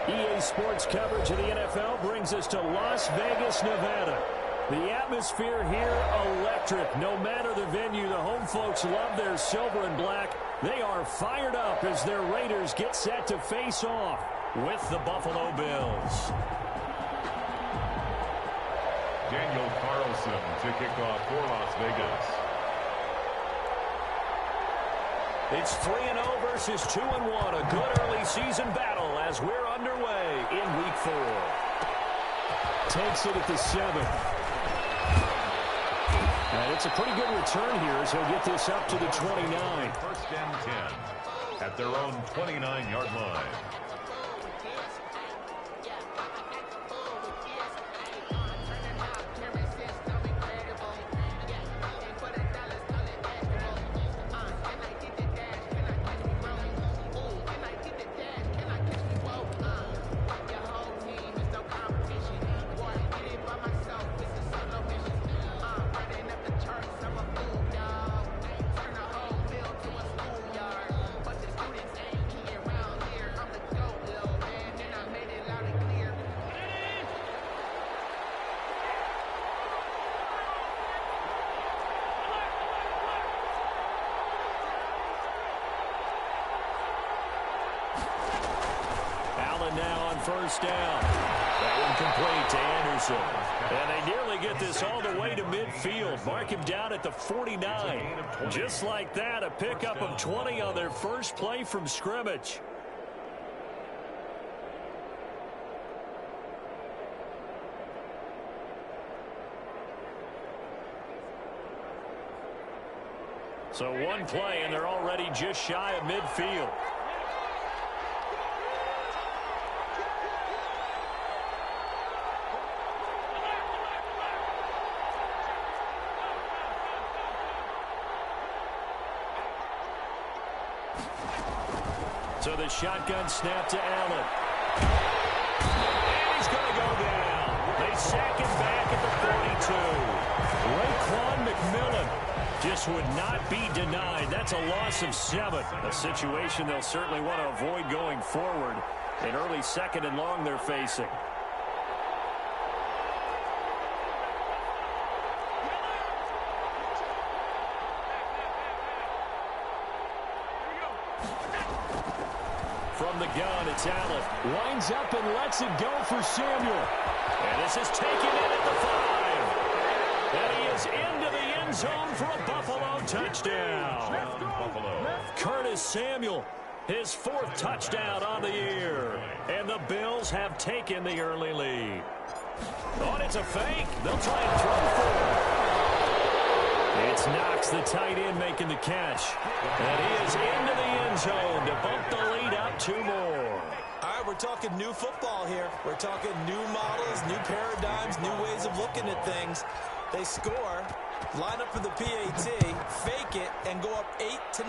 EA Sports coverage of the NFL brings us to Las Vegas, Nevada. The atmosphere here, electric. No matter the venue, the home folks love their silver and black. They are fired up as their Raiders get set to face off with the Buffalo Bills. Daniel Carlson to kick off for Las Vegas. It's 3-0 versus 2-1. A good early season battle as we're underway in Week 4. Takes it at the 7. And it's a pretty good return here as he'll get this up to the 29. First and 10 at their own 29-yard line. Now on first down. That one complete to Anderson. And they nearly get this all the way to midfield. Mark him down at the 49. Just like that, a pickup of 20 on their first play from scrimmage. So one play, and they're already just shy of midfield. So the shotgun snap to Allen. And he's going to go down. They sack him back at the 42. Raekwon McMillan just would not be denied. That's a loss of 7. A situation they'll certainly want to avoid going forward. An early second and long they're facing. From the gun, it's Allen. Winds up and lets it go for Samuel. And this is taken in at the 5. And he is into the end zone for a Buffalo touchdown. Curtis Samuel, his 4th touchdown on the year. And the Bills have taken the early lead. Oh, and it's a fake. They'll try and throw for it. It's Knox, the tight end, making the catch. And he is into the end zone to bump the lead up 2 more. All right, we're talking new football here. We're talking new models, new paradigms, new ways of looking at things. They score, line up for the PAT, fake it, and go up 8-0.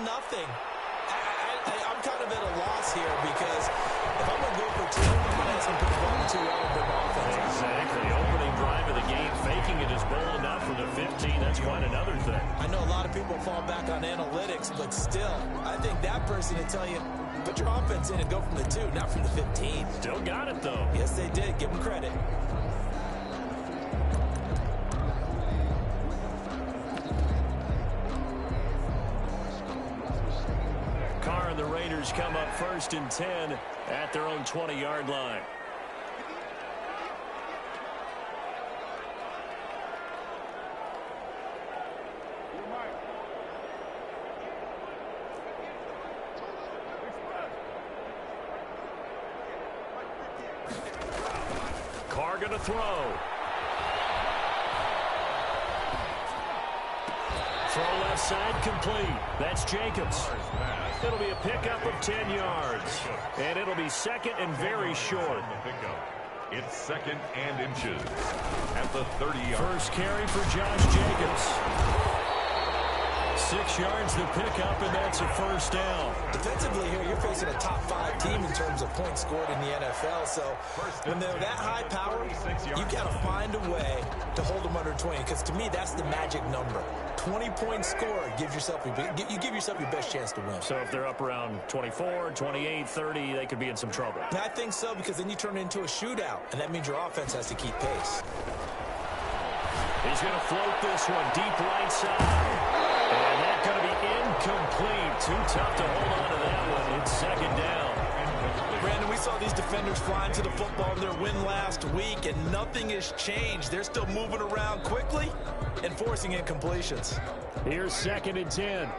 I'm kind of at a loss here because if I'm going to go for 2, I'm going to have some put 1-2 out of their offense. Exactly. Opening drive of the game, faking it is bold enough for the 15. That's quite another thing. I know a lot of people fall back on analytics, but still, I think that person would tell you, put your offense in and go from the 2, not from the 15. Still got it, though. Yes, they did. Give them credit. Carr and the Raiders come up 1st and 10 at their own 20-yard line. Carr going to throw. Throw left side complete. That's Jacobs. It'll be a pickup of 10 yards. And it'll be 2nd and very short. It's 2nd and inches at the 30-yard. First carry for Josh Jacobs. 6 yards to pick up, and that's a first down. Defensively here, you're facing a top 5 team in terms of points scored in the NFL. So when they're that high power, you got to find a way to hold them under 20. Because to me, that's the magic number. 20-point score gives yourself you give yourself your best chance to win. So if they're up around 24, 28, 30, they could be in some trouble. I think so, because then you turn it into a shootout, and that means your offense has to keep pace. He's going to float this one deep right side. And that's going to be incomplete. Too tough to hold on to that one. It's second down. Brandon, we saw these defenders flying to the football in their win last week, and nothing has changed. They're still moving around quickly and forcing incompletions. Here's second and 10.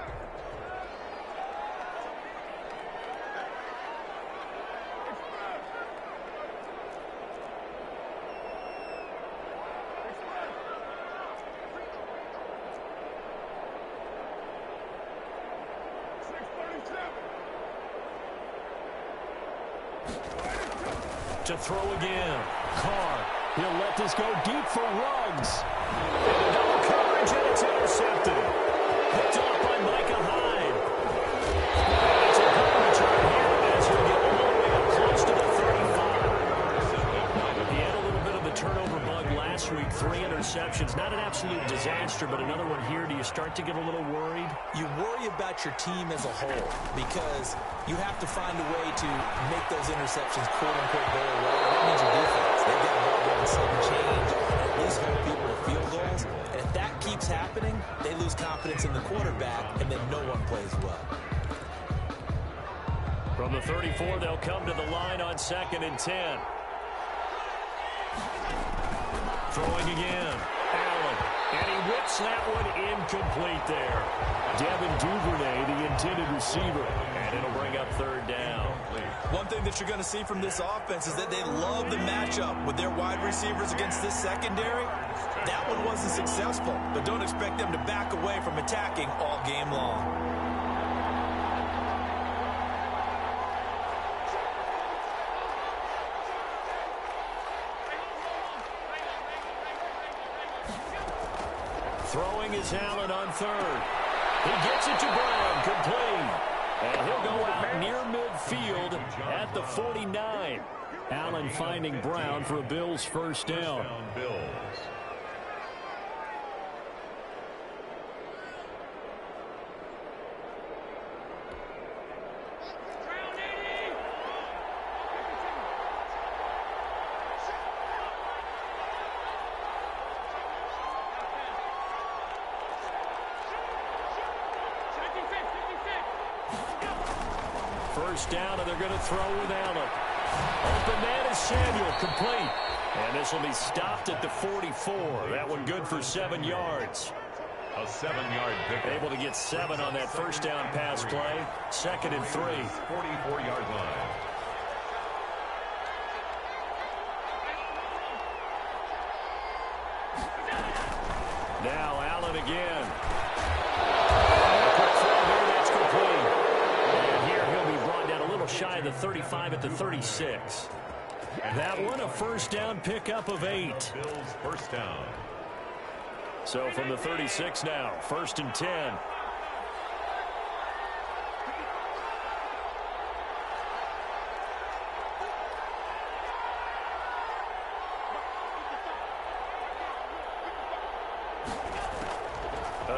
To throw again. Carr. He'll let this go deep for Ruggs. And double coverage, and it's intercepted. Picked off by Micah Hyde. And it's a punt return here as he'll get all the way up close to the 35. He had a little bit of the turnover bug last week. 3 interceptions. Not an absolute disaster, but another one here. Do you start to get a little worried? You worry about your team as a whole because you have to find a way to make those interceptions quote-unquote go away. That means your defense. They've got to go on sudden change and at least hold people to field goals. And if that keeps happening, they lose confidence in the quarterback, and then no one plays well. From the 34, they'll come to the line on second and 10. Throwing again. Allen. And he whips that one incomplete there. Devin Duvernay, the intended receiver. And it'll bring up third down. One thing that you're going to see from this offense is that they love the matchup with their wide receivers against this secondary. That one wasn't successful, but don't expect them to back away from attacking all game long. Throwing is Allen on third. He gets it to Brown, complete. And he'll go out near midfield at the 49. Allen finding Brown for a Bills first down. First down, and they're going to throw with Allen. Open man is Samuel, complete. And this will be stopped at the 44. That one good for 7 yards. A 7-yard pick. Able to get 7 on that first down pass play. Second and 3. 44-yard line. Now Allen again. And a quick throw here, that's complete. And here he'll be brought down a little shy of the 35 at the 36. That one a first down pickup of 8. Bills first down. So from the 36 now, first and 10.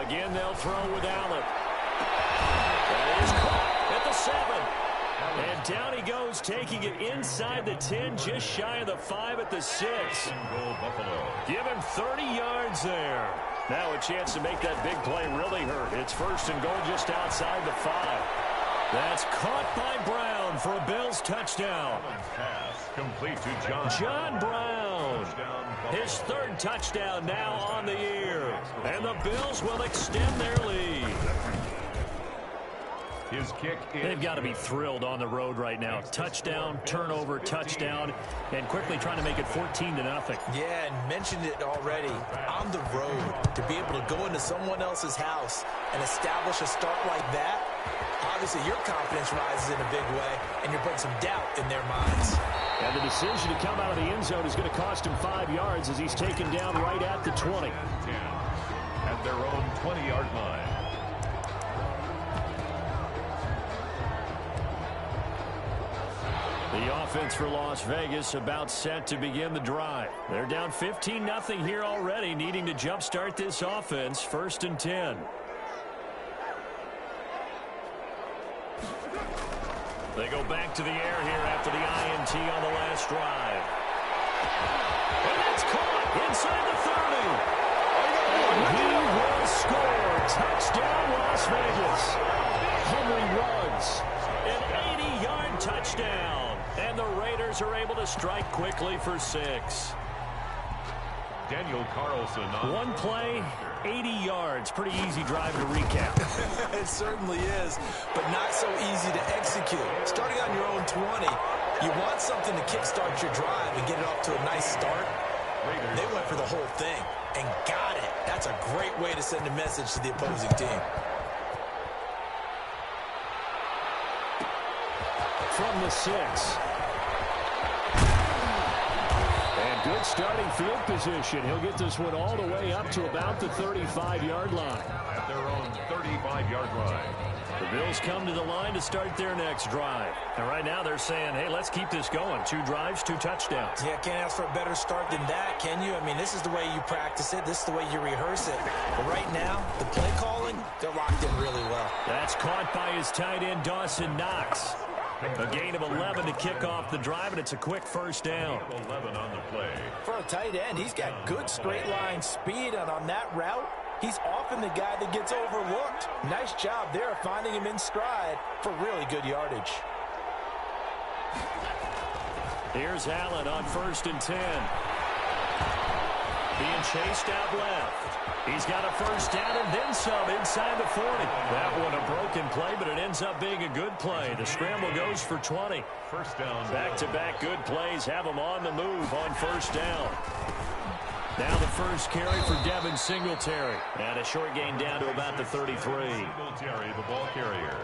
Again, they'll throw with Allen. That is caught at the 7. And down he goes, taking it inside the 10, just shy of the 5 at the 6. Goal Buffalo. Give him 30 yards there. Now a chance to make that big play really hurt. It's first and goal just outside the 5. That's caught by Brown for a Bills touchdown. Pass complete to John Brown. His third touchdown now on the year. And the Bills will extend their lead. His kick is... They've got to be thrilled on the road right now. Touchdown, turnover, touchdown, and quickly trying to make it 14-0. Yeah, and mentioned it already. On the road, to be able to go into someone else's house and establish a start like that, obviously your confidence rises in a big way, and you're putting some doubt in their minds. And the decision to come out of the end zone is going to cost him 5 yards as he's taken down right at the 20. 10 at their own 20-yard line. The offense for Las Vegas about set to begin the drive. They're down 15-0 here already, needing to jumpstart this offense. 1st and 10. They go back to the air here after the INT on the last drive. And that's caught inside the 30. And he will score. Touchdown, Las Vegas. Henry Ruggs. An 80-yard touchdown. And the Raiders are able to strike quickly for 6. Daniel Carlson. One play, 80 yards. Pretty easy drive to recap. It certainly is, but not so easy to execute. Starting on your own 20, you want something to kickstart your drive and get it off to a nice start. They went for the whole thing and got it. That's a great way to send a message to the opposing team. From the 6. And good starting field position. He'll get this one all the way up to about the 35-yard line. At their own 35-yard line. The Bills come to the line to start their next drive. And right now they're saying, hey, let's keep this going. 2 drives, 2 touchdowns. Yeah, can't ask for a better start than that, can you? I mean, this is the way you practice it. This is the way you rehearse it. But right now, the play calling, they're locked in really well. That's caught by his tight end, Dawson Knox. A gain of 11 to kick off the drive, and it's a quick 1st down. 11 on the play. For a tight end, he's got good straight line speed, and on that route, he's often the guy that gets overlooked. Nice job there finding him in stride for really good yardage. Here's Allen on 1st and 10. Being chased out left. He's got a 1st down and then some inside the 40. That one a broken play, but it ends up being a good play. The scramble goes for 20. 1st down. Back-to-back good plays have him on the move on 1st down. Now the first carry for Devin Singletary. And a short gain down to about the 33. Singletary, the ball carrier.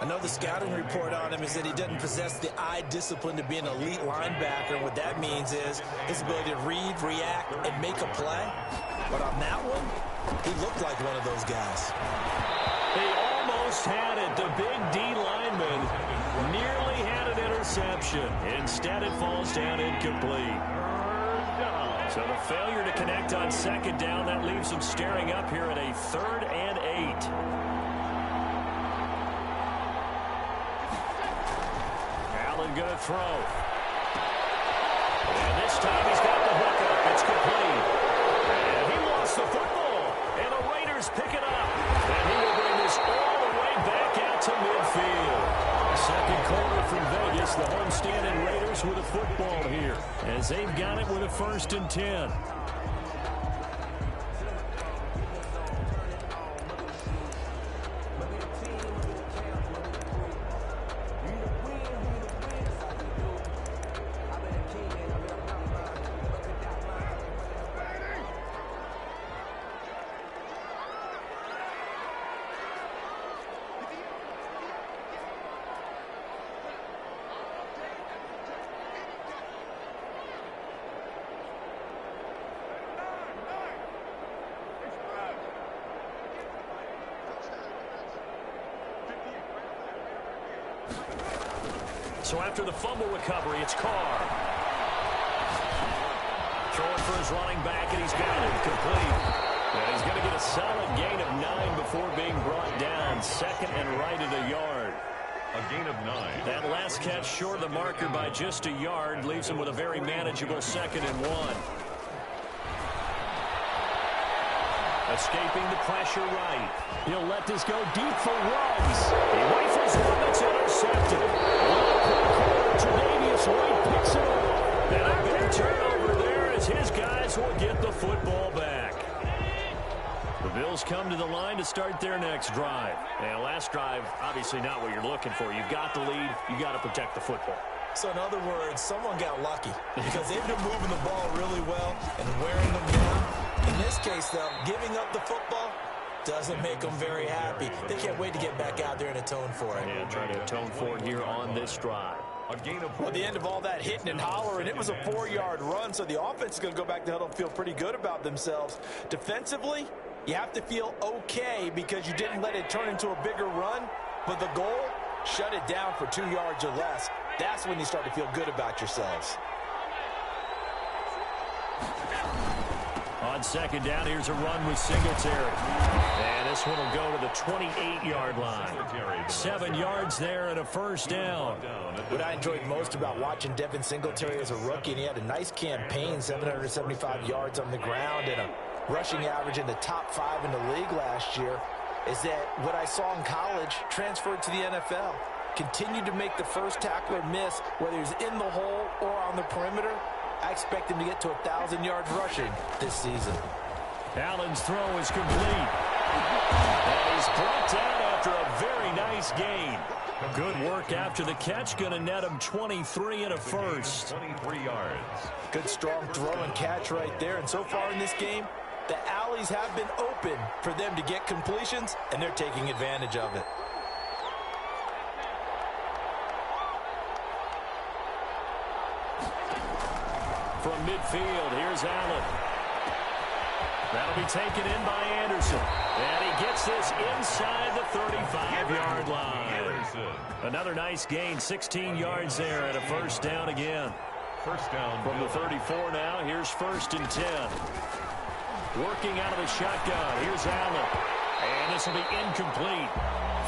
I know the scouting report on him is that he doesn't possess the eye discipline to be an elite linebacker. What that means is his ability to read, react, and make a play. But on that one, he looked like one of those guys. They almost had it. The big D lineman nearly had an interception. Instead, it falls down incomplete. So the failure to connect on 2nd down, that leaves them staring up here at a 3rd and 8. Allen going to throw. And this time he's got the hook up. It's complete. And he lost the football. And the Raiders pick it up. And he will bring this all the way back out to midfield. Second quarter from Vegas. The homestanding Raiders with a football here. As they've got it with a 1st and 10. So after the fumble recovery, it's Carr. Throwing for his running back, and he's got it complete. And he's going to get a solid gain of 9 before being brought down. 2nd and right at a yard. A gain of 9. That last catch short of the marker by just a yard leaves him with a very manageable 2nd and 1. Escaping the pressure right. He'll let this go deep for Ruggs. He rifles one that's intercepted. Tre'Davious White picks it up. And a big turnover there as his guys will get the football back. The Bills come to the line to start their next drive. And last drive, obviously not what you're looking for. You've got the lead. You've got to protect the football. So in other words, someone got lucky because they've been moving the ball really well and wearing them down. In this case, though, giving up the football doesn't make them very happy. They can't wait to get back out there and atone for it. And trying to atone for it here on this drive. A gain of 4. At the end of all that hitting and hollering, it was a 4-yard run, so the offense is going to go back to huddle and feel pretty good about themselves. Defensively, you have to feel okay because you didn't let it turn into a bigger run, but the goal, shut it down for 2 yards or less. That's when you start to feel good about yourselves. On second down, here's a run with Singletary. And this one will go to the 28-yard line. 7 yards there and a first down. What I enjoyed most about watching Devin Singletary as a rookie, and he had a nice campaign, 775 yards on the ground and a rushing average in the top 5 in the league last year, is that what I saw in college transferred to the NFL. Continued to make the first tackler miss, whether he's in the hole or on the perimeter. I expect him to get to 1,000 yards rushing this season. Allen's throw is complete. And he's brought down after a very nice gain. Good work after the catch. Going to net him 23 and a first. 23 yards. Good strong throw and catch right there. And so far in this game, the alleys have been open for them to get completions, and they're taking advantage of it. From midfield, here's Allen. That'll be taken in by Anderson. And he gets this inside the 35-yard line. Another nice gain, 16 yards there and a first down again. First down. From the 34 now, here's 1st and 10. Working out of the shotgun, here's Allen. And this will be incomplete.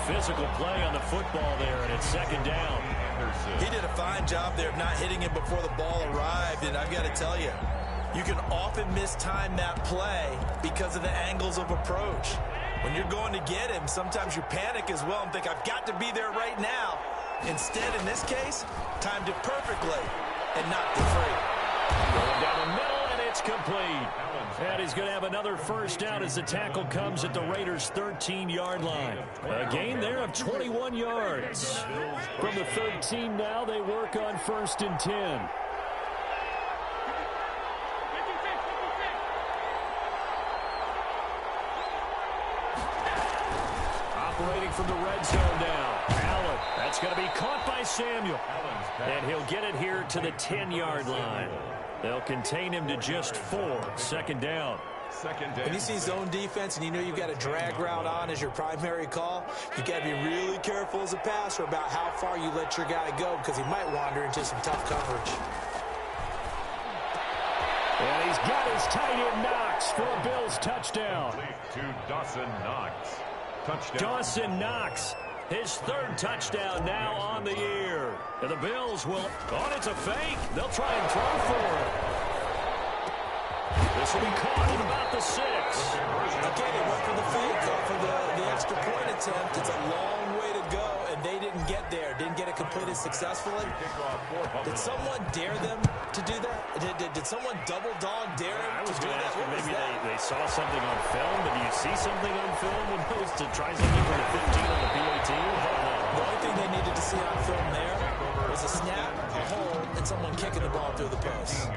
Physical play on the football there, and it's 2nd down. He did a fine job there of not hitting him before the ball arrived, and I've got to tell you, you can often mistime that play because of the angles of approach. When you're going to get him, sometimes you panic as well and think, I've got to be there right now. Instead, in this case, timed it perfectly and knocked it free. Going down the middle, and it's complete. And he's going to have another first down as the tackle comes at the Raiders' 13-yard line. A gain there of 21 yards. From the 13 now, they work on 1st and 10. Operating from the red zone now. Allen, that's going to be caught by Samuel. And he'll get it here to the 10-yard line. They'll contain him to just 4. 2nd down. When you see zone defense and you know you've got a drag route on as your primary call, you got to be really careful as a passer about how far you let your guy go because he might wander into some tough coverage. And he's got his tight end Knox for a Bills touchdown. To Dawson Knox. Touchdown. Dawson Knox, his 3rd touchdown now on the year. And the Bills will, it's a fake. They'll try and throw for it. This will be caught at about the 6. Okay, they went for the fake off of the extra point attempt. It's a long way to go, and they didn't get there. Didn't get it completed successfully. Did someone dare them to do that? Did someone double dog dare them to do that? Maybe they saw something on film, but do you see something on film when opposed to try something from the 15 on the PAT? The only thing they needed to see on film there was a snap, a hole, and someone kicking the ball through the post.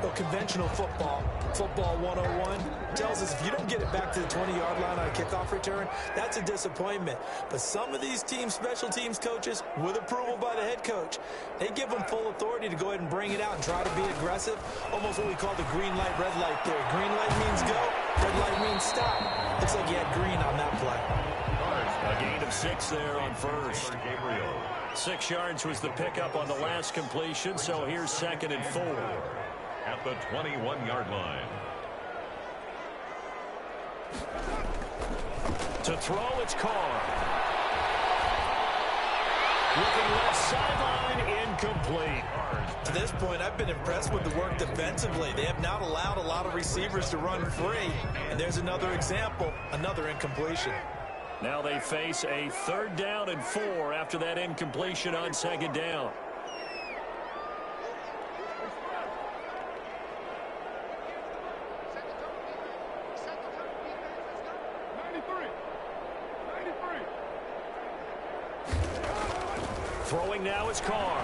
Well, conventional football 101, tells us if you don't get it back to the 20-yard line on a kickoff return, that's a disappointment. But some of these teams, special teams coaches, with approval by the head coach, they give them full authority to go ahead and bring it out and try to be aggressive, almost what we call the green light, red light theory. Green light means go, red light means stop. Looks like you had green on that play. A gain of 6 there on 1st. 6 yards was the pickup on the last completion, so here's 2nd and 4. At the 21-yard line. To throw, it's Carr. Looking left sideline, incomplete. To this point, I've been impressed with the work defensively. They have not allowed a lot of receivers to run free. And there's another example, another incompletion. Now they face a 3rd down and 4 after that incompletion on 2nd down. Throwing now is Carr.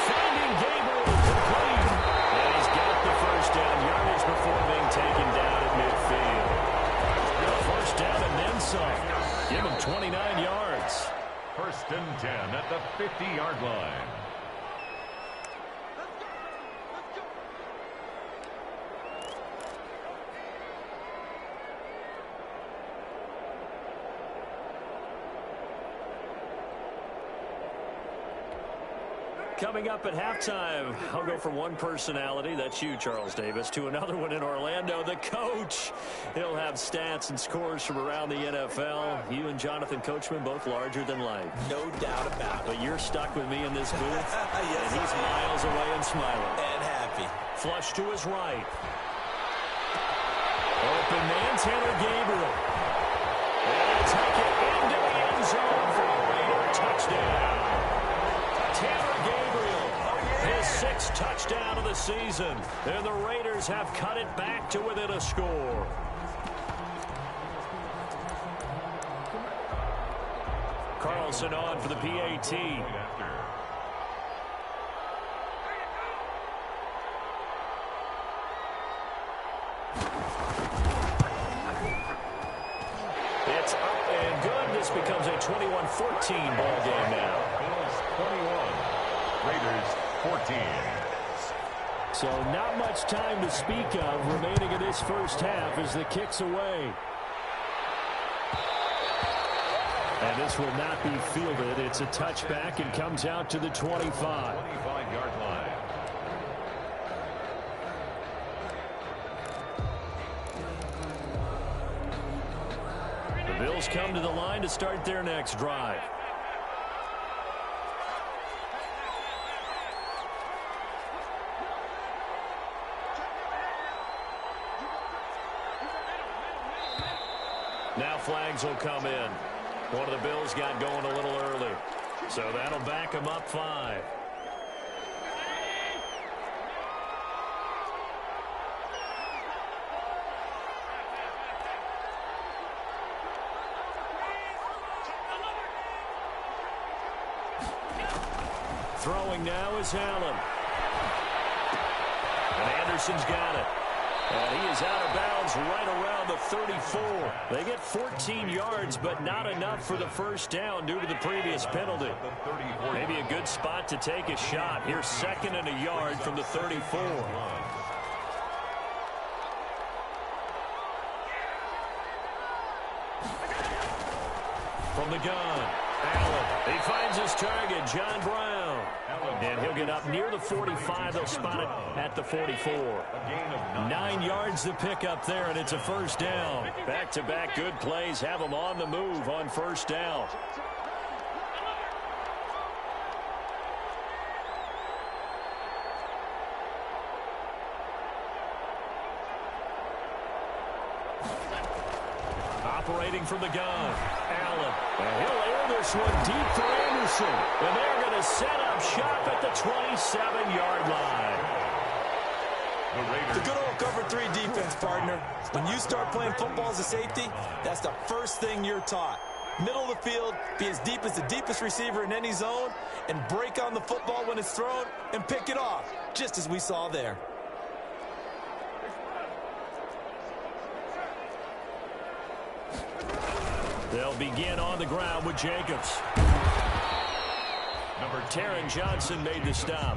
Finding Gabriel complete. And he's got the first down. Yardage before being taken down at midfield. The first down and then some. Give him 29 yards. 1st and 10 at the 50-yard line. Coming up at halftime, I'll go from one personality, that's you, Charles Davis, to another one in Orlando, the coach. He'll have stats and scores from around the NFL. You and Jonathan Coachman, both larger than life. No doubt about it. But you're stuck with me in this booth, yes, and he's miles away and smiling. And happy. Flush to his right. Open man, Taylor Gabriel. And he'll take it into the end zone for a Raider touchdown. Taylor Gabriel, his 6th touchdown of the season. And the Raiders have cut it back to within a score. Carlson on for the PAT. It's up and good. This becomes a 21-14 ball game now. Bills 21, Raiders 14. So not much time to speak of remaining in this first half as the kick's away. And this will not be fielded. It's a touchback and comes out to the 25. 25-yard line. The Bills come to the line to start their next drive. Now flags will come in. One of the Bills got going a little early. So that'll back them up 5. Throwing now is Allen. And Anderson's got it. And he is out of bounds right around the 34. They get 14 yards, but not enough for the first down due to the previous penalty. Maybe a good spot to take a shot. Here's 2nd and a yard from the 34. From the gun, Allen. He finds his target, John Brown. And he'll get up near the 45. They'll spot it at the 44. 9 yards to pick up there, and it's a first down. Back-to-back good plays have them on the move on first down. Operating from the gun, Allen. And he'll air this one deep for Anderson. And they're going to set up shop at the 27-yard line. The good old cover 3 defense, partner. When you start playing football as a safety, that's the first thing you're taught. Middle of the field, be as deep as the deepest receiver in any zone, and break on the football when it's thrown and pick it off, just as we saw there. They'll begin on the ground with Jacobs. Taron Johnson made the stop.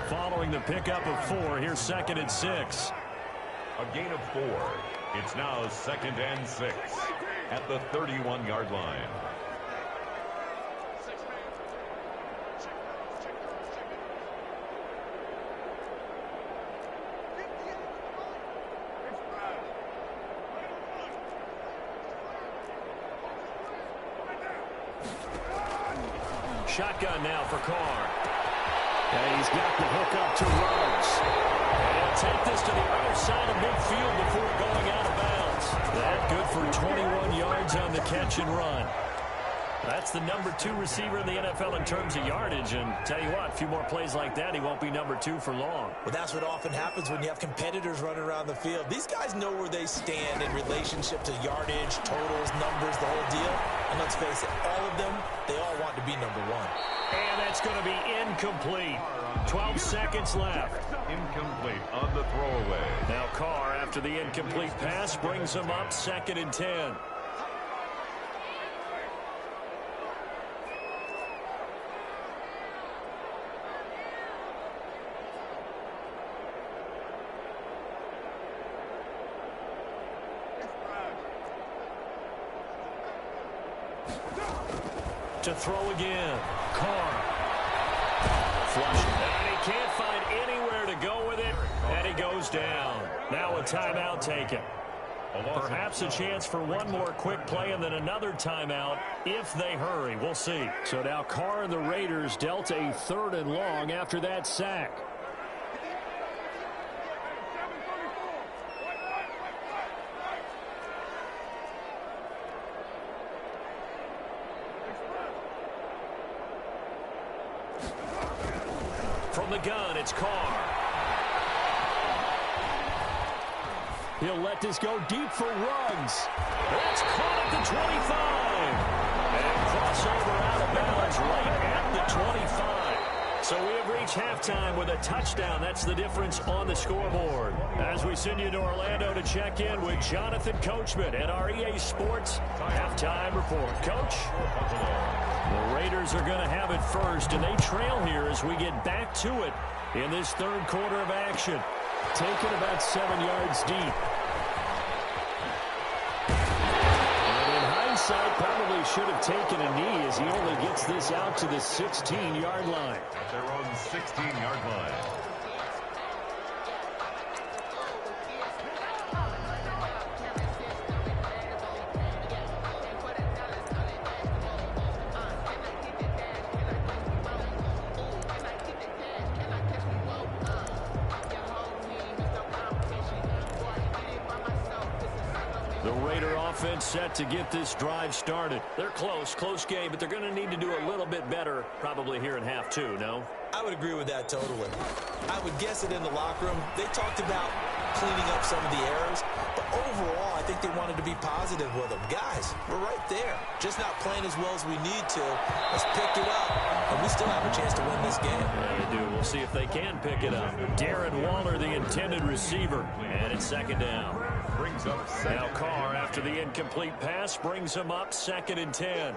Following the pickup of 4, here's 2nd and 6. A gain of 4. It's now 2nd and 6 at the 31-yard line. Shotgun now for Carr. And he's got the hook up to Ruggs. And he'll take this to the other side of midfield before going out of bounds. That good for 21 yards on the catch and run. That's the number 2 receiver in the NFL in terms of yardage. And tell you what, a few more plays like that, he won't be number 2 for long. Well, that's what often happens when you have competitors running around the field. These guys know where they stand in relationship to yardage, totals, numbers, the whole deal. And let's face it, all of them, they all want to be number 1. And that's going to be incomplete. 12 seconds left. Incomplete on the throwaway. Now Carr, after the incomplete pass, brings him up 2nd and 10. To throw again. Carr. Flush. And he can't find anywhere to go with it, and he goes down. Now a timeout taken. Perhaps a chance for one more quick play and then another timeout if they hurry. We'll see. So now Carr and the Raiders dealt a 3rd and long after that sack. From the gun, it's Carr. He'll let this go deep for Ruggs. That's caught at the 25. And crossover out of bounds right at the 25. So we have reached halftime with a touchdown. That's the difference on the scoreboard. As we send you to Orlando to check in with Jonathan Coachman at our EA Sports halftime report. Coach? The Raiders are going to have it first, and they trail here as we get back to it in this 3rd quarter of action. Taken about 7 yards deep. And in hindsight, probably should have taken a knee as he only gets this out to the 16-yard line. At their own 16-yard line. Set to get this drive started. They're close game, but they're going to need to do a little bit better probably here in half 2, no? I would agree with that totally. I would guess it in the locker room. They talked about cleaning up some of the errors, but overall, I think they wanted to be positive with them. Guys, we're right there. Just not playing as well as we need to. Let's pick it up, and we still have a chance to win this game. Yeah, they do. We'll see if they can pick it up. Darren Waller, the intended receiver, and it's 2nd down. Brings up second. Now Carr, after the incomplete pass, brings him up 2nd and 10.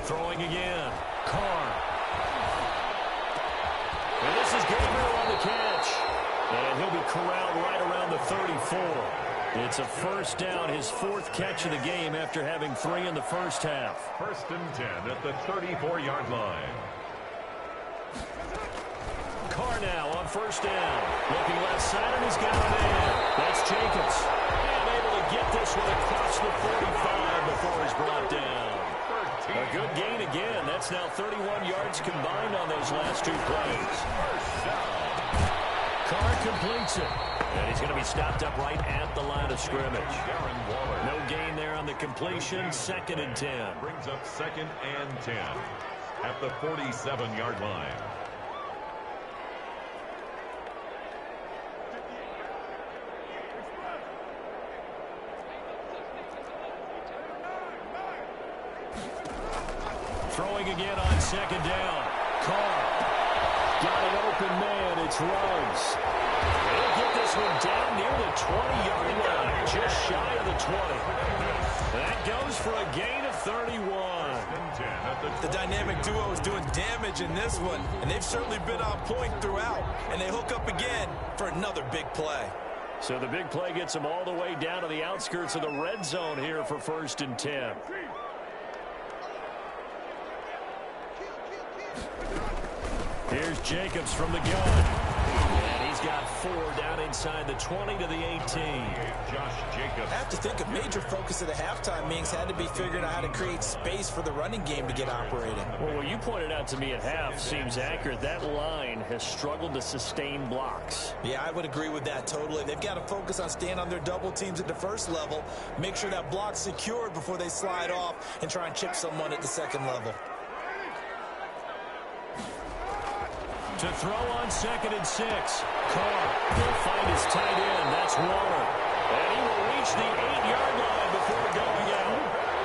Throwing again. Carr. And this is Gabriel on the catch. And he'll be corralled right around the 34. It's a 1st down, his 4th catch of the game after having 3 in the first half. 1st and 10 at the 34-yard line. Carr now on 1st down. Looking left side, and he's got it in. That's Jacobs. And able to get this one across the 45 before he's brought down. A good gain again. That's now 31 yards combined on those last 2 plays. Carr completes it. And he's going to be stopped up right at the line of scrimmage. No gain there on the completion. 2nd and 10. Brings up 2nd and 10 at the 47-yard line. Throwing again on 2nd down. Carr. Got an open man. It's Ruggs. They'll get this one down near the 20-yard line. Just shy of the 20. That goes for a gain of 31. The dynamic duo is doing damage in this one, and they've certainly been on point throughout. And they hook up again for another big play. So the big play gets them all the way down to the outskirts of the red zone here for 1st and 10. Here's Jacobs from the gun. And he's got 4 down inside the 20 to the 18. Josh Jacobs. I have to think a major focus of the halftime meetings had to be figuring out how to create space for the running game to get operating. Well, what you pointed out to me at half seems accurate. That line has struggled to sustain blocks. Yeah, I would agree with that totally. They've got to focus on staying on their double teams at the first level, make sure that block's secured before they slide off and try and chip someone at the second level. To throw on 2nd and 6. Carr will find his tight end. That's Waller. And he will reach the 8-yard line before going out.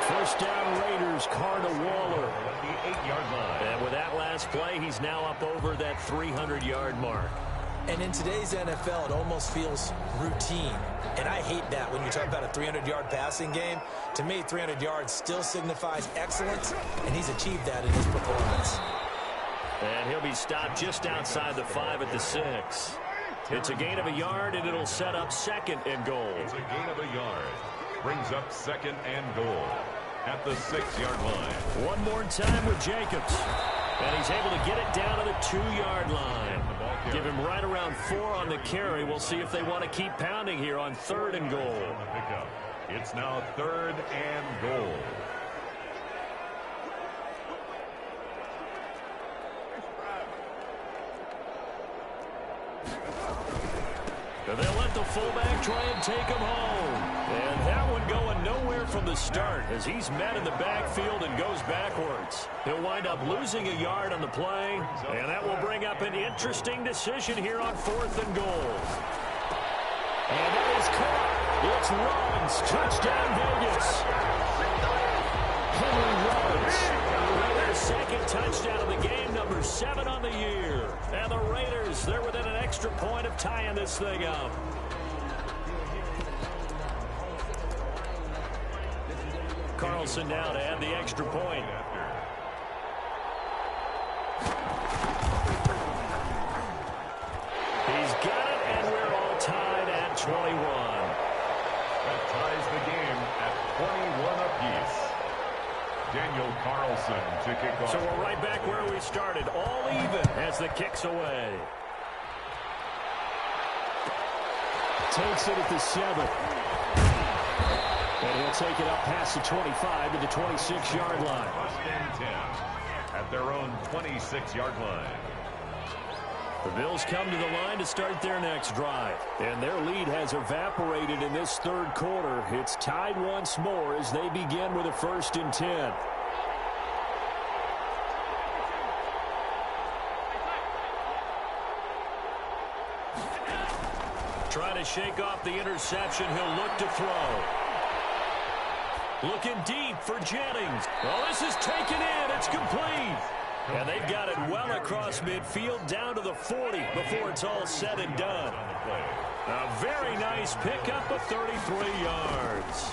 1st down Raiders. Carr to Waller. The 8-yard line. And with that last play, he's now up over that 300-yard mark. And in today's NFL, it almost feels routine. And I hate that when you talk about a 300-yard passing game. To me, 300 yards still signifies excellence, and he's achieved that in his performance. And he'll be stopped just outside the 5 at the 6. It's a gain of a yard, and it'll set up second and goal. It's a gain of a yard. Brings up second and goal at the 6-yard line. One more time with Jacobs. And he's able to get it down to the 2-yard line. Give him right around 4 on the carry. We'll see if they want to keep pounding here on 3rd and goal. It's now 3rd and goal. They'll let the fullback try and take him home. And that one going nowhere from the start as he's met in the backfield and goes backwards. He'll wind up losing a yard on the play, and that will bring up an interesting decision here on 4th and goal. And that is caught. It's Ruggs. Touchdown, Vegas. Henry Ruggs. Their second touchdown of the game, number 7 on the year. And the Raiders, they're within an extra point of tying this thing up. Carlson now to add the extra point. He's got it, and we're all tied at 21. That ties the game at 21 apiece. Daniel Carlson to kick off. So we're right back where we started, all even as the kick's away. Takes it at the 7. And he'll take it up past the 25 to the 26-yard line. 1st and 10 at their own 26-yard line. The Bills come to the line to start their next drive. And their lead has evaporated in this 3rd quarter. It's tied once more as they begin with a 1st and 10. Trying to shake off the interception. He'll look to throw. Looking deep for Jennings. Well, this is taken in. It's complete. And they've got it well across midfield down to the 40 before it's all said and done. A very nice pickup of 33 yards.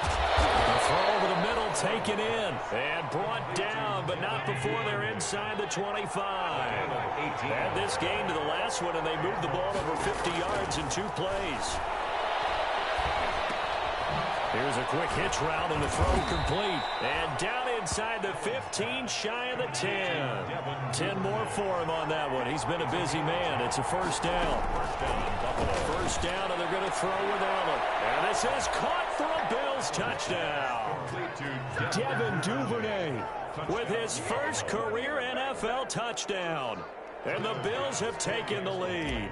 The throw over the middle taken in and brought down, but not before they're inside the 25. Add this game to the last one, and they moved the ball over 50 yards in 2 plays. Here's a quick hitch route and the throw complete. And down inside the 15, shy of the 10. 10 more for him on that one. He's been a busy man. It's a 1st down. 1st down, and they're going to throw without it. And this is caught for a Bills touchdown. Devin Duvernay with his first career NFL touchdown. And the Bills have taken the lead.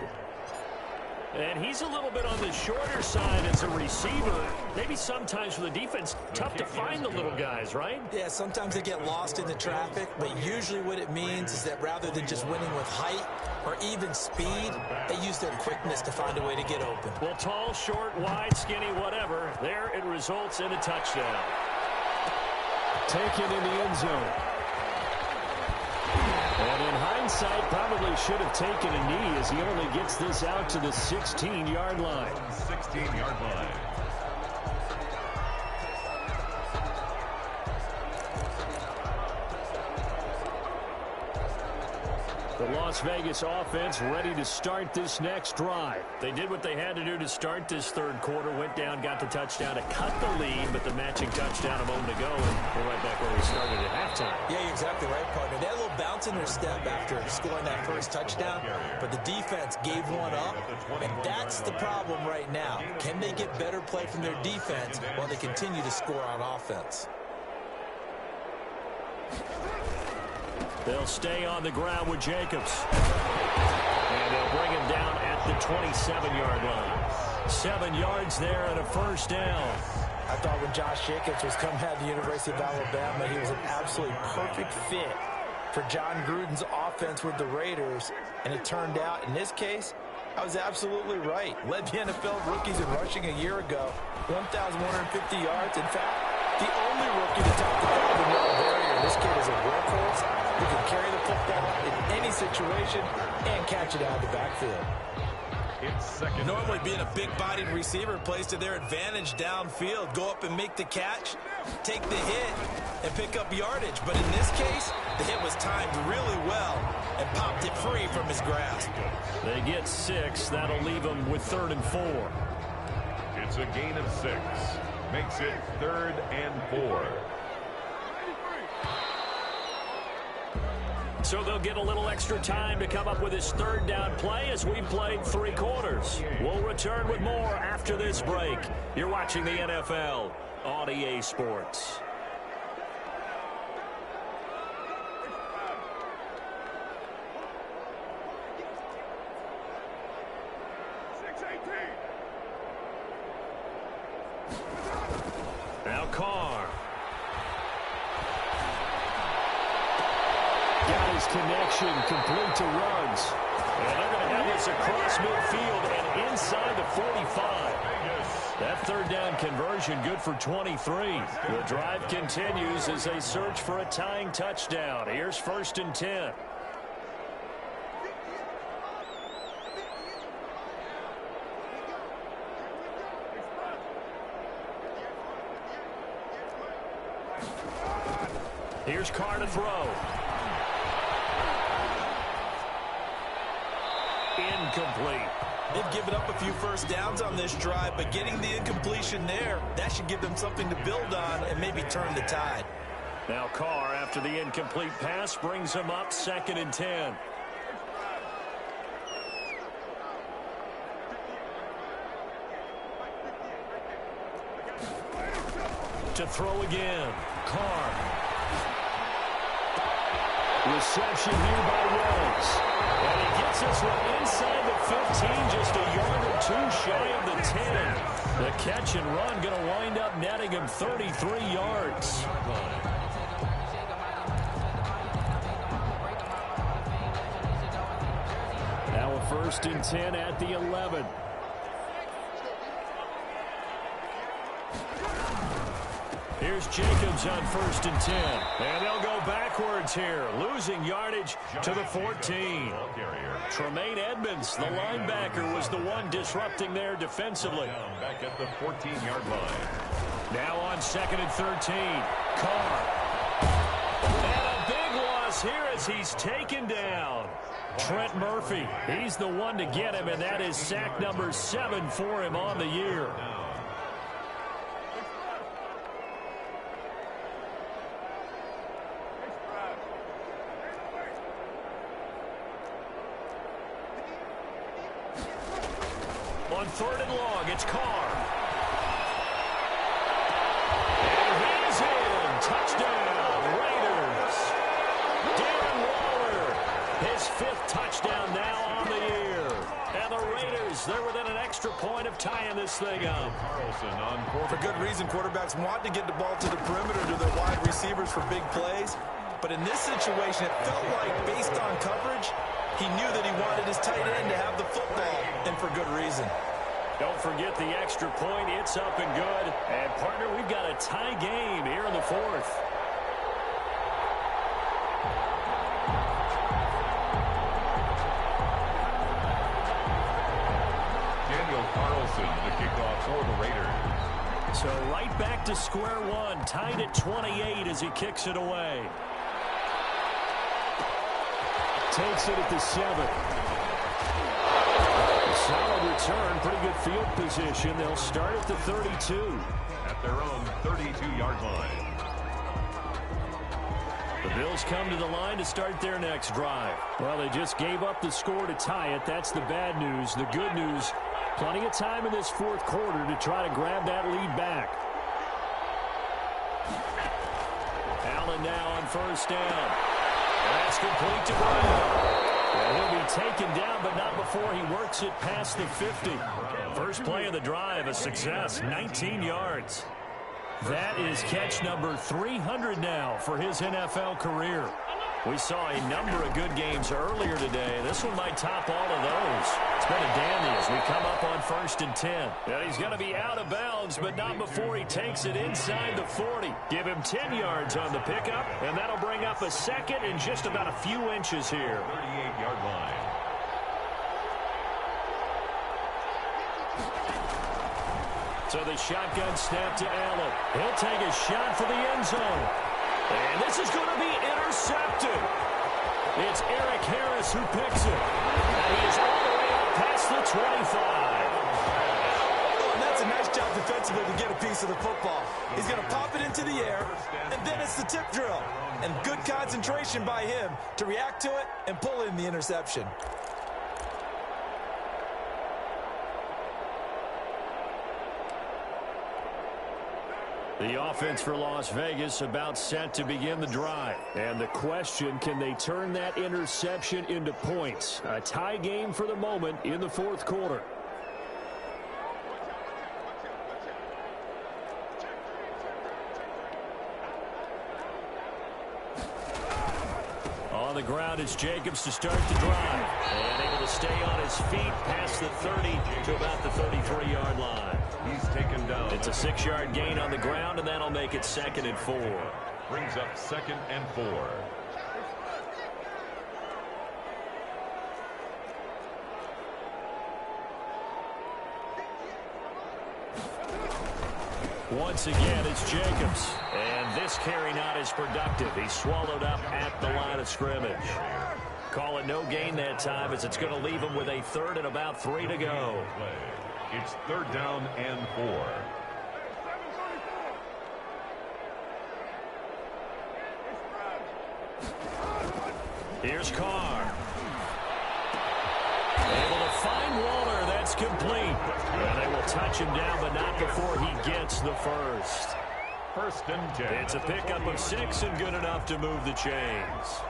And he's a little bit on the shorter side as a receiver. Maybe sometimes for the defense, tough to find the little guys, right? Yeah, sometimes they get lost in the traffic, but usually what it means is that rather than just winning with height or even speed, they use their quickness to find a way to get open. Well, tall, short, wide, skinny, whatever, there it results in a touchdown. Taken in the end zone. And in hindsight, probably should have taken a knee as he only gets this out to the 16-yard line. 16-yard line. The Las Vegas offense ready to start this next drive. They did what they had to do to start this 3rd quarter. Went down, got the touchdown to cut the lead, but the matching touchdown a moment ago, and we're right back where we started at halftime. Yeah, you're exactly right, partner. They had a little bounce in their step after scoring that first touchdown, but the defense gave one up, and that's the problem right now. Can they get better play from their defense while they continue to score on offense? They'll stay on the ground with Jacobs. And they'll bring him down at the 27-yard line. 7 yards there and a 1st down. I thought when Josh Jacobs was coming out of the University of Alabama, he was an absolutely perfect fit for John Gruden's offense with the Raiders. And it turned out, in this case, I was absolutely right. Led the NFL rookies in rushing a year ago. 1,150 yards. In fact, the only rookie to top the 1,000-yard barrier. This kid is a workhorse who can carry the football in any situation and catch it out of the backfield. Normally being a big-bodied receiver plays to their advantage downfield. Go up and make the catch, take the hit, and pick up yardage. But in this case, The hit was timed really well and popped it free from his grasp. They get 6. That'll leave them with 3rd and 4. It's a gain of 6. Makes it 3rd and 4. So they'll get a little extra time to come up with his 3rd down play as we played 3 quarters. We'll return with more after this break. You're watching the NFL on EA Sports. Now Carr. Got his connection complete to Ruggs. And they're going to have this across midfield and inside the 45. That 3rd down conversion good for 23. The drive continues as they search for a tying touchdown. Here's 1st and 10. Here's Carr to throw. Incomplete. They've given up a few first downs on this drive, but getting the incompletion there, that should give them something to build on and maybe turn the tide. Now Carr, after the incomplete pass, brings him up 2nd and 10. To throw again. Carr. Reception here by Ruggs. And he gets this one inside the 15, just a yard or 2 shy of the 10. The catch and run going to wind up netting him 33 yards. Now a 1st and 10 at the 11. Here's Jacobs on 1st and 10. And they'll go backwards here, losing yardage to the 14. Tremaine Edmonds, the linebacker, was the one disrupting there defensively. Back at the 14-yard line. Now on 2nd and 13. Carr. And a big loss here as he's taken down. Trent Murphy, he's the one to get him, and that is sack number 7 for him on the year. On 3rd and long, it's Carr. And he's in. Touchdown, Raiders. Darren Waller, his 5th touchdown now on the year. And the Raiders, they're within an extra point of tying this thing up. Carlson on For good reason, quarterbacks want to get the ball to the perimeter to their wide receivers for big plays. But in this situation, it felt like, based on coverage, he knew that he wanted his tight end to have the football, and for good reason. Don't forget the extra point. It's up and good. And, partner, we've got a tie game here in the 4th. Daniel Carlson, the kickoff for the Raiders. So right back to square one, tied at 28 as he kicks it away. Takes it at the 7. Solid return, pretty good field position. They'll start at the 32. At their own 32-yard line. The Bills come to the line to start their next drive. Well, they just gave up the score to tie it. That's the bad news. The good news, plenty of time in this 4th quarter to try to grab that lead back. Allen now on 1st down. That's complete to Brown. And he'll be taken down, but not before he works it past the 50. First play of the drive, a success, 19 yards. That is catch number 300 now for his NFL career. We saw a number of good games earlier today. This one might top all of those. It's been a dandy as we come up on 1st and 10. And he's going to be out of bounds, but not before he takes it inside the 40. Give him 10 yards on the pickup, and that'll bring up a 2nd and just about a few inches here. 38-yard line. So the shotgun snap to Allen. He'll take a shot for the end zone. And this is going to be intercepted. It's Eric Harris who picks it. And he is all the way up past the 25. Oh, and that's a nice job defensively to get a piece of the football. He's going to pop it into the air, and then it's the tip drill. And good concentration by him to react to it and pull in the interception. The offense for Las Vegas about set to begin the drive. And the question, can they turn that interception into points? A tie game for the moment in the fourth quarter. On the ground is Jacobs to start the drive. And able to stay on his feet past the 30 to about the 33-yard line. He's taken down. It's a 6-yard gain on the ground, and that'll make it 2nd and 4. Brings up 2nd and 4. Once again, it's Jacobs. And this carry not as productive. He's swallowed up at the line of scrimmage. Call it no gain that time, as it's going to leave him with a 3rd and about 3 to go. It's 3rd down and 4. Here's Carr. Able to find Waller. That's complete. And they will touch him down, but not before he gets the first. 1st and 10. It's a pickup of 6 and good enough to move the chains.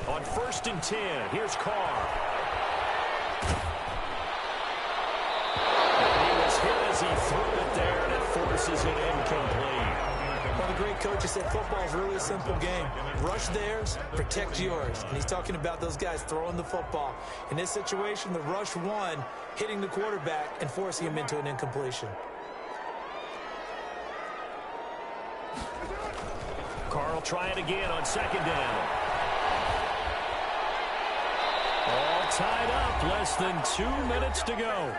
On 1st and 10, here's Carr. And he was hit as he threw it there, and it forces it incomplete. Well, the great coach has said football is really a simple game. Rush theirs, protect yours. And he's talking about those guys throwing the football. In this situation, the rush won, hitting the quarterback and forcing him into an incompletion. Carr try it again on 2nd down. All tied up, less than 2 minutes to go.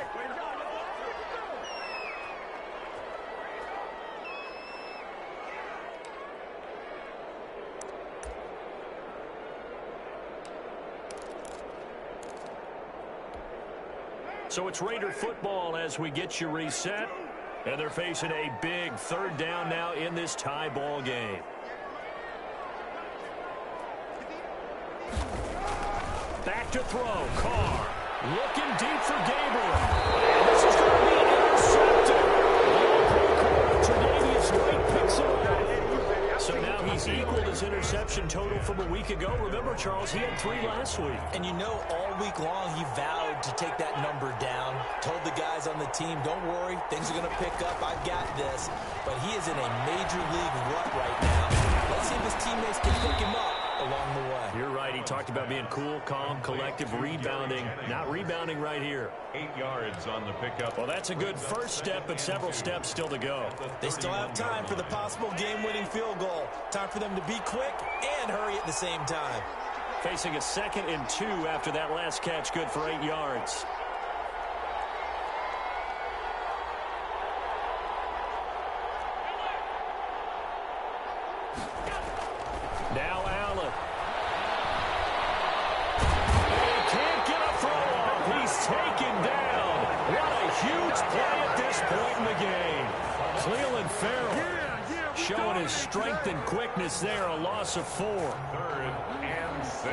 So it's Raider football as we get you reset. And they're facing a big 3rd down now in this tie ball game. Back to throw. Carr looking deep for Gabriel. And this is going to be intercepted. Tre'Davious White picks it up. So now he's equaled his interception total from a week ago. Remember, Charles, he had 3 last week. And you know, all week long he vowed to take that number down. Told the guys on the team, don't worry, things are going to pick up. I've got this. But he is in a major league rut right now. Let's see if his teammates can pick him up along the way. You're right. He talked about being cool, calm, collective, rebounding. Not rebounding right here. 8 yards on the pickup. Well, that's a good first step, but several steps still to go. They still have time for the possible game-winning field goal. Time for them to be quick and hurry at the same time. Facing a 2nd and 2 after that last catch, good for 8 yards. Now Allen. He can't get a throw off. He's taken down. What a huge play at this point in the game. Clelin Ferrell showing his strength and quickness there. A loss of 4. 3rd and 6.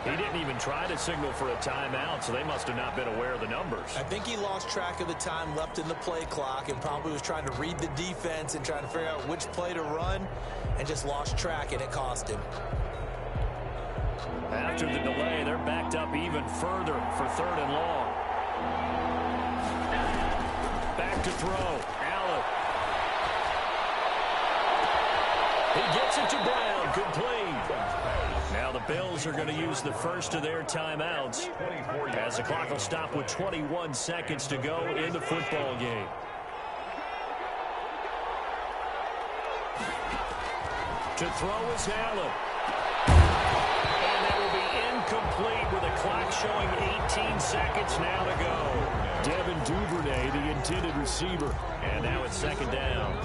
He didn't even try to signal for a timeout, so they must have not been aware of the numbers. I think he lost track of the time left in the play clock and probably was trying to read the defense and trying to figure out which play to run and just lost track, and it cost him. After the delay, they're backed up even further for 3rd and long. Back to throw. Allen. He gets it to Brown, complete. Now the Bills are going to use the first of their timeouts as the clock will stop with 21 seconds to go in the football game. To throw is Allen. And that will be incomplete with the clock showing 18 seconds now to go. Devin Duvernay, the intended receiver. And now it's second down.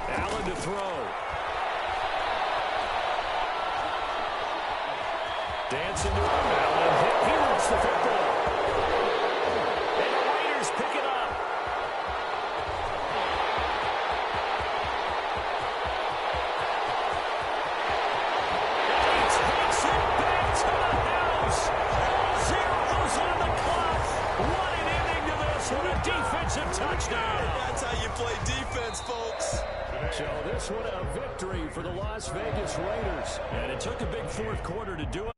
Allen to throw. Dancing to Allen. He wants the football. And the Raiders pick it up. And he takes it back to the house. Zeros on the clock. What an ending to this. What a defensive touchdown. That's how you play defense, folks. So this one a victory for the Las Vegas Raiders. And it took a big fourth quarter to do it.